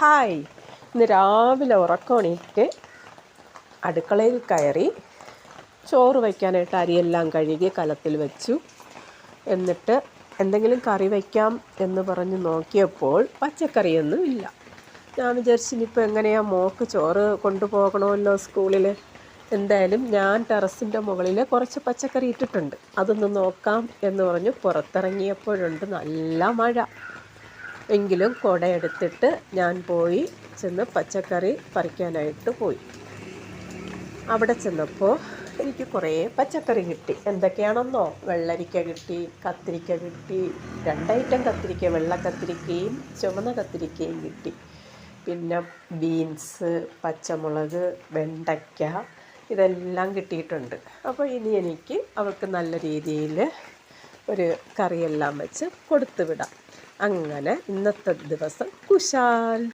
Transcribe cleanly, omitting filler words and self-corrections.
Hi. ഇന്ന് രാവിലെ ഉറക്കമണിക്ക് അടുക്കളയിൽ കയറി ചോറ് വയ്ക്കാനായിട്ട് അരിയെല്ലാം കഴുകി കലത്തിൽ വെച്ചു. എന്നിട്ട് എന്തെങ്കിലും കറി വയ്ക്കാം എന്ന് പറഞ്ഞ് നോക്കിയപ്പോൾ പച്ചക്കറിയൊന്നും ഇല്ല. ഞാൻ വിചാരിച്ചു ഇനിയിപ്പോൾ എങ്ങനെയാണ് മോൾക്ക് ചോറ് കൊണ്ടുപോകണമല്ലോ സ്കൂളിൽ. എന്തായാലും ഞാൻ ടെറസിൻ്റെ മുകളിൽ കുറച്ച് പച്ചക്കറി ഇട്ടിട്ടുണ്ട്, അതൊന്ന് നോക്കാം എന്ന് പറഞ്ഞ് പുറത്തിറങ്ങിയപ്പോഴുണ്ട് നല്ല മഴ. എങ്കിലും കുടയെടുത്തിട്ട് ഞാൻ ചെന്ന് പച്ചക്കറി പറിക്കാനായിട്ട് പോയി. അവിടെ ചെന്നപ്പോൾ എനിക്ക് കുറേ പച്ചക്കറി കിട്ടി. എന്തൊക്കെയാണെന്നോ? വെള്ളരിക്ക കിട്ടി, കത്തിരിക്ക കിട്ടി, 2 ഐറ്റം കത്തിരിക്ക, വെള്ള കത്തിരിക്കയും ചുവന്ന കത്തിരിക്കയും കിട്ടി. പിന്നെ ബീൻസ്, പച്ചമുളക്, വെണ്ടയ്ക്ക ഇതെല്ലാം കിട്ടിയിട്ടുണ്ട്. അപ്പോൾ ഇനി എനിക്ക് അവർക്ക് നല്ല രീതിയിൽ ഒരു കറിയെല്ലാം വെച്ച് കൊടുത്തു വിടാം. അങ്ങനെ ഇന്നത്തെ ദിവസം കുശാൽ.